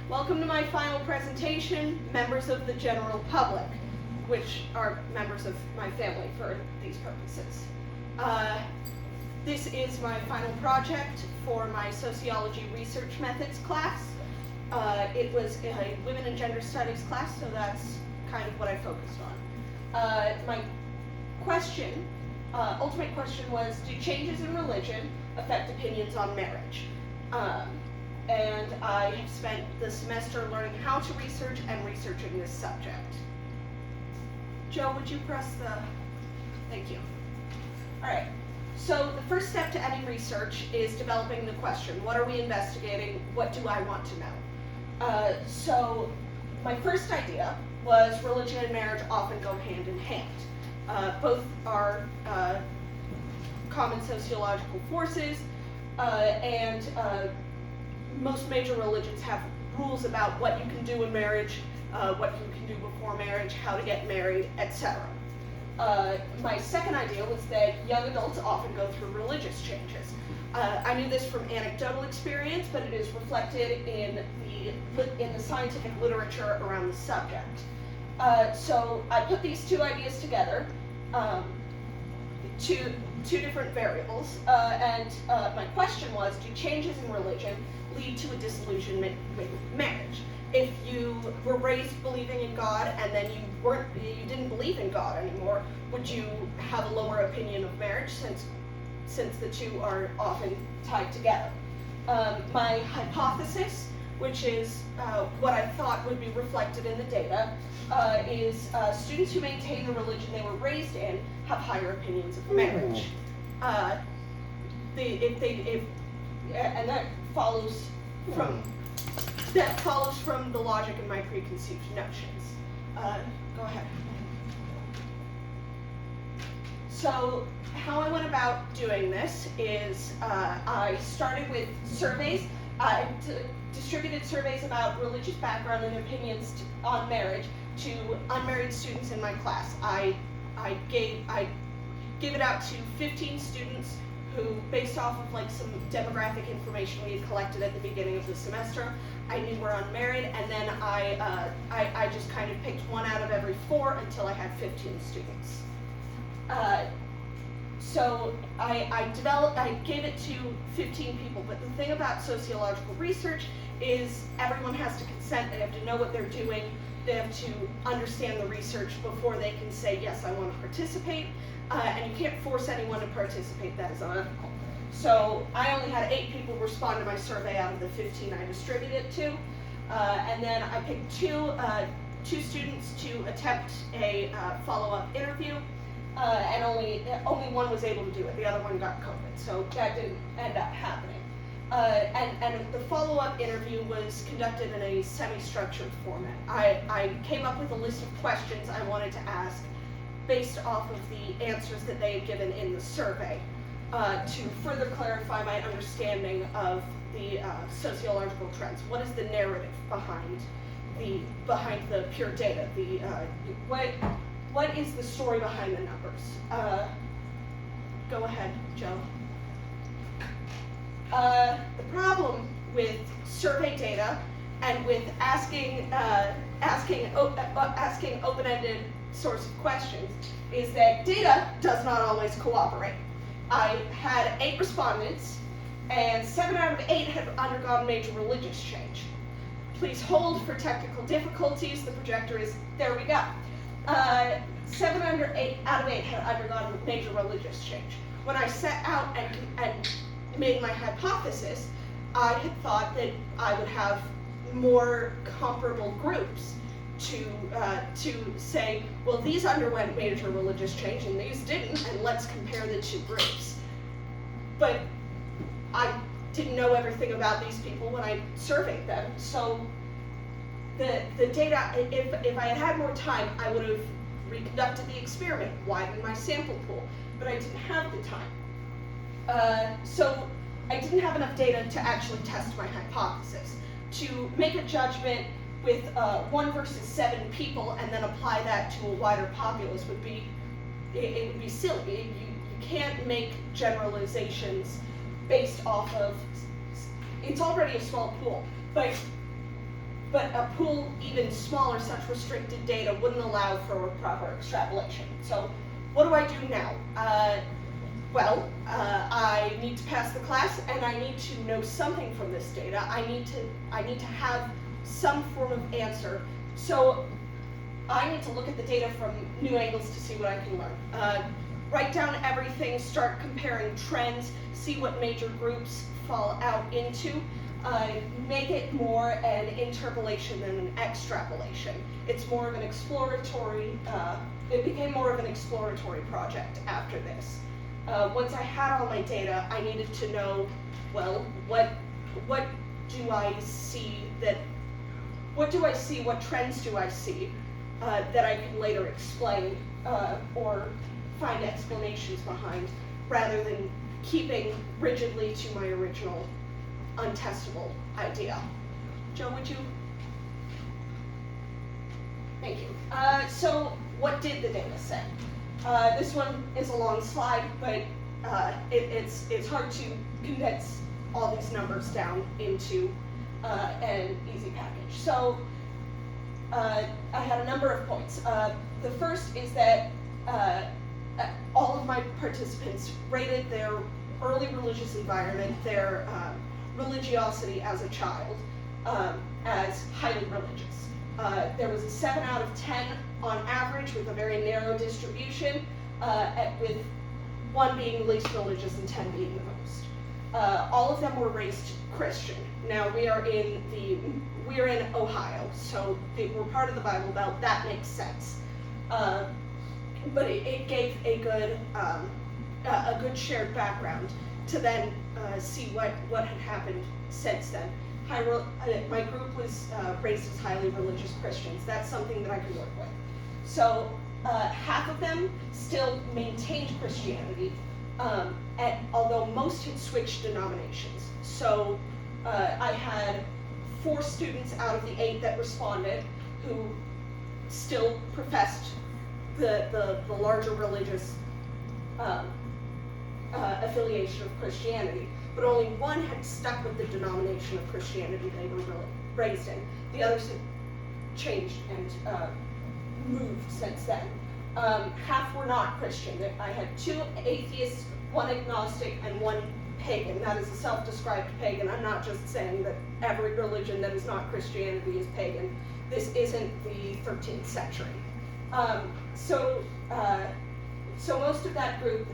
Welcome to my final presentation, members of the general public, which are members of my family for these purposes. This is my final project for my sociology research methods class. It was a women and gender studies class, so that's kind of what I focused on. My question, ultimate question was, do changes in religion affect opinions on marriage? And I have spent the semester learning how to research and researching this subject. Joe, would you press the, thank you. All right, so the first step to any research is developing the question. What are we investigating? What do I want to know? So my first idea was religion and marriage often go hand in hand. Both are common sociological forces, and most major religions have rules about what you can do in marriage, what you can do before marriage, how to get married, etc. My second idea was that young adults often go through religious changes. I knew this from anecdotal experience, but it is reflected in the scientific literature around the subject. So I put these two ideas together, two different variables, and my question was, do changes in religion lead to a disillusionment with marriage? If you were raised believing in God and then you didn't believe in God anymore, would you have a lower opinion of marriage since the two are often tied together? My hypothesis, which is what I thought would be reflected in the data, is students who maintain the religion they were raised in have higher opinions of marriage. And that follows from the logic in my preconceived notions. Go ahead. So how I went about doing this is I started with surveys. I distributed surveys about religious background and opinions on marriage to unmarried students in my class. I gave it out to 15 students who, based off of like some demographic information we had collected at the beginning of the semester, I knew were unmarried, and then I just kind of picked one out of every 4 until I had 15 students. So I gave it to 15 people, but the thing about sociological research is everyone has to consent. They have to know what they're doing. They have to understand the research before they can say, yes, I want to participate. And you can't force anyone to participate. That is unethical. So I only had 8 people respond to my survey out of the 15 I distributed it to. And then I picked two students to attempt a follow-up interview. And only one was able to do it. The other one got COVID, so that didn't end up happening. And the follow-up interview was conducted in a semi-structured format. I came up with a list of questions I wanted to ask based off of the answers that they had given in the survey to further clarify my understanding of the sociological trends. What is the narrative behind the pure data? What is the story behind the numbers? Go ahead, Joe. The problem with survey data and with asking open-ended sorts of questions is that data does not always cooperate. I had 8 respondents, and 7 out of 8 had undergone major religious change. Please hold for technical difficulties. The projector is, there we go. 7 out of 8 had undergone major religious change. When I set out and made my hypothesis, I had thought that I would have more comparable groups to say, well, these underwent major religious change and these didn't, and let's compare the two groups. But I didn't know everything about these people when I surveyed them, so the data, if I had had more time, I would have reconducted the experiment, widened my sample pool, but I didn't have the time. So I didn't have enough data to actually test my hypothesis. To make a judgment with 1 versus 7 people and then apply that to a wider populace would be silly. You can't make generalizations based off of, it's already a small pool, but but a pool even smaller, such restricted data wouldn't allow for proper extrapolation. So what do I do now? I need to pass the class, and I need to know something from this data. I need to have some form of answer. So I need to look at the data from new angles to see what I can learn. Write down everything, start comparing trends, see what major groups fall out into. Make it more an interpolation than an extrapolation. It's more of an exploratory, it became more of an exploratory project after this. Once I had all my data, I needed to know, well, what do I see, what trends do I see that I can later explain or find explanations behind, rather than keeping rigidly to my original untestable idea. Joe, would you? Thank you. So what did the data say? This one is a long slide, but it's hard to condense all these numbers down into an easy package. So I had a number of points. The first is that all of my participants rated their early religious environment, their religiosity as a child, as highly religious. There was a 7 out of 10 on average, with a very narrow distribution, with 1 being least religious and 10 being the most. All of them were raised Christian. Now we are in Ohio, so we're part of the Bible Belt. That makes sense. But it gave a good shared background to then see what had happened since then. My group was raised as highly religious Christians. That's something that I could work with. So half of them still maintained Christianity, although most had switched denominations. So I had 4 students out of the 8 that responded who still professed the larger religious affiliation of Christianity, but only 1 had stuck with the denomination of Christianity they were really raised in. The others had changed and moved since then. Half were not Christian. I had 2 atheists, 1 agnostic, and 1 pagan. That is a self-described pagan. I'm not just saying that every religion that is not Christianity is pagan. This isn't the 13th century. So most of that group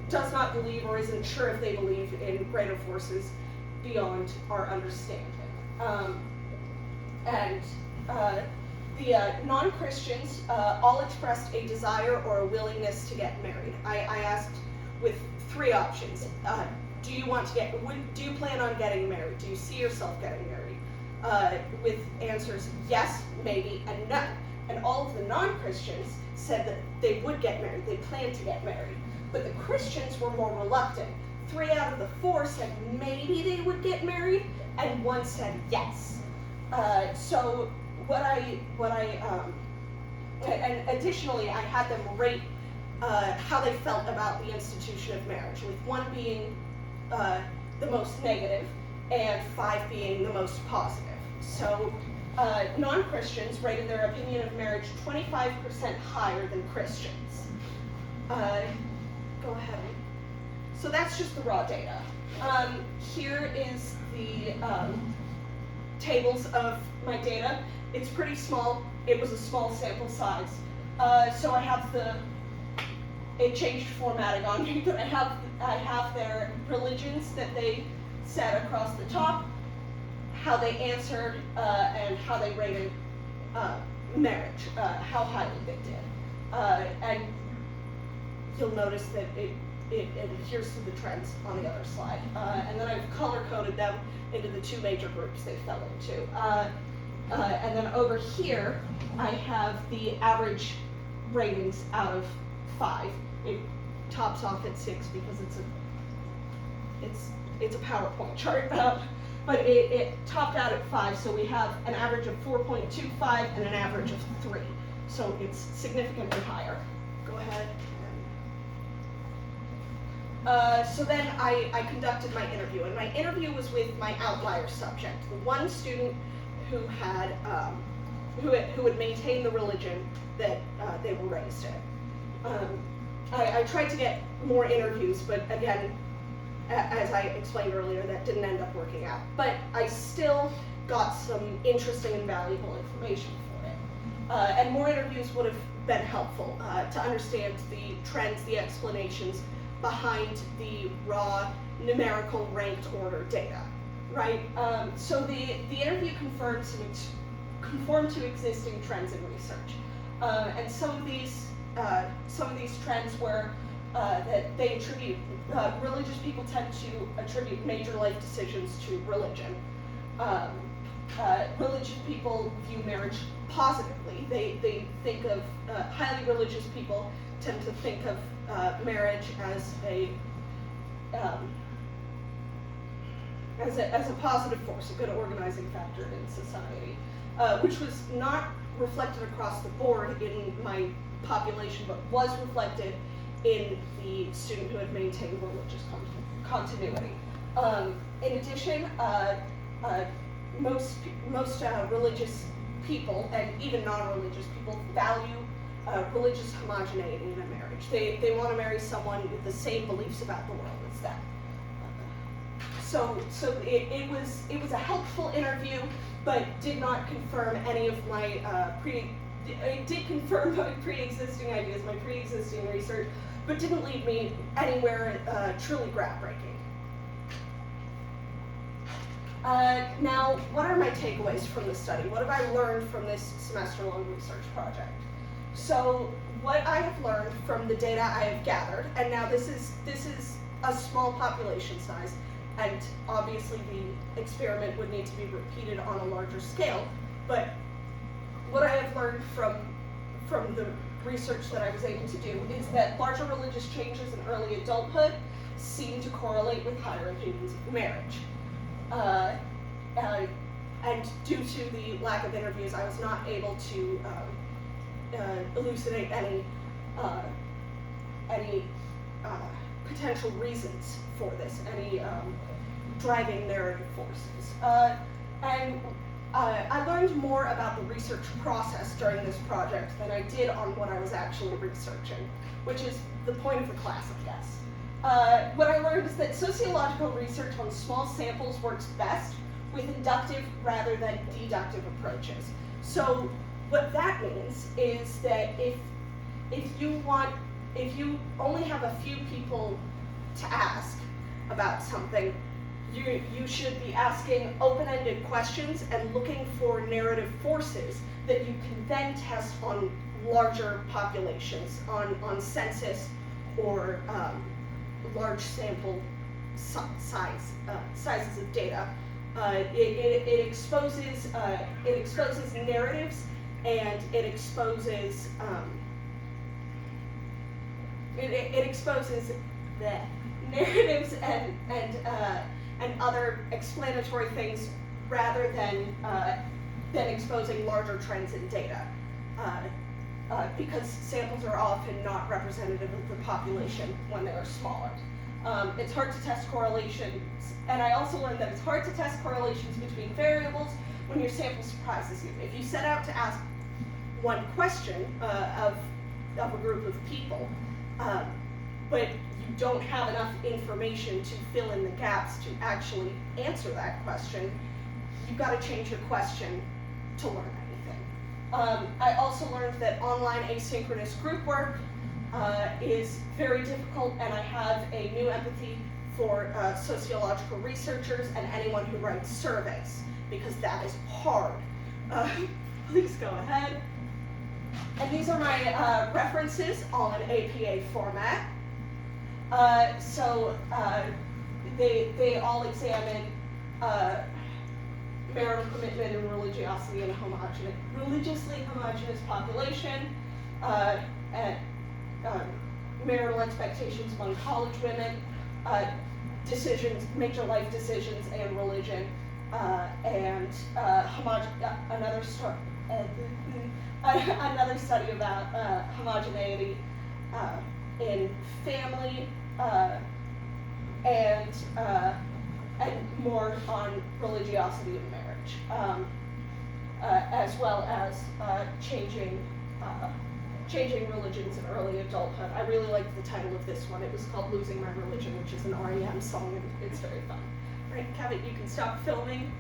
does not believe, or isn't sure if they believe, in greater forces beyond our understanding. The non-Christians all expressed a desire or a willingness to get married. I asked with 3 options. Do you plan on getting married? Do you see yourself getting married? With answers yes, maybe, and no. And all of the non-Christians said that they would get married, they planned to get married. But the Christians were more reluctant. 3 out of the 4 said maybe they would get married, and 1 said yes. And additionally, I had them rate how they felt about the institution of marriage, with 1 being the most negative and 5 being the most positive. So non-Christians rated their opinion of marriage 25% higher than Christians. Go ahead. So that's just the raw data. Here is the tables of my data. It's pretty small. It was a small sample size. So I have it changed formatting on me, but I have their religions that they said across the top, how they answered, and how they rated marriage, how highly they did. And you'll notice that it adheres to the trends on the other slide. And then I've color-coded them into the 2 major groups they fell into. And then over here, I have the average ratings out of 5. It tops off at 6 because it's a PowerPoint chart. But it topped out at 5, so we have an average of 4.25 and an average of 3. So it's significantly higher. Go ahead. So then I conducted my interview, and my interview was with my outlier subject, the 1 student who had who would maintain the religion that they were raised in. I tried to get more interviews, but again, as I explained earlier, that didn't end up working out. But I still got some interesting and valuable information for it. And more interviews would have been helpful to understand the trends, the explanations behind the raw numerical ranked order data, right? So the interview conformed to existing trends in research. And some of these trends were that they attribute, religious people tend to attribute major life decisions to religion. Religious people view marriage positively. They think of, highly religious people tend to think of marriage as a positive force, a good organizing factor in society, which was not reflected across the board in my population, but was reflected in the student who had maintained religious continuity. In addition, most religious people, and even non-religious people, value religious homogeneity in a marriage. They want to marry someone with the same beliefs about the world as them. So it was a helpful interview, but did not confirm any of my it did confirm my pre-existing ideas, my pre-existing research, but didn't lead me anywhere truly groundbreaking. Now, what are my takeaways from the study? What have I learned from this semester-long research project? So, what I have learned from the data I have gathered, and now this is a small population size, and obviously the experiment would need to be repeated on a larger scale, but what I have learned from the research that I was able to do is that larger religious changes in early adulthood seem to correlate with higher opinions of marriage. And due to the lack of interviews, I was not able to elucidate any potential reasons for this, any driving narrative forces. And I learned more about the research process during this project than I did on what I was actually researching, which is the point of the class, I guess. What I learned is that sociological research on small samples works best with inductive rather than deductive approaches. So what that means is that if you only have a few people to ask about something, you should be asking open-ended questions and looking for narrative forces that you can then test on larger populations, on census or large sample sizes of data. It exposes narratives, and it exposes the narratives and other explanatory things rather than exposing larger trends in data, because samples are often not representative of the population when they are smaller. It's hard to test correlations, and I also learned that it's hard to test correlations between variables when your sample surprises you. If you set out to ask one question of a group of people, but you don't have enough information to fill in the gaps to actually answer that question, you've got to change your question to learn anything. I also learned that online asynchronous group work is very difficult, and I have a new empathy for sociological researchers and anyone who writes surveys, because that is hard. Please go ahead. And these are my references on an APA format. They all examine marital commitment and religiosity in a religiously homogeneous population, and marital expectations among college women, decisions, major life decisions, and religion, and another study about homogeneity in family, and more on religiosity in marriage. as well as changing religions in early adulthood. I really liked the title of this one. It was called Losing My Religion, which is an REM song, and it's very fun. All right, Kevin, you can stop filming.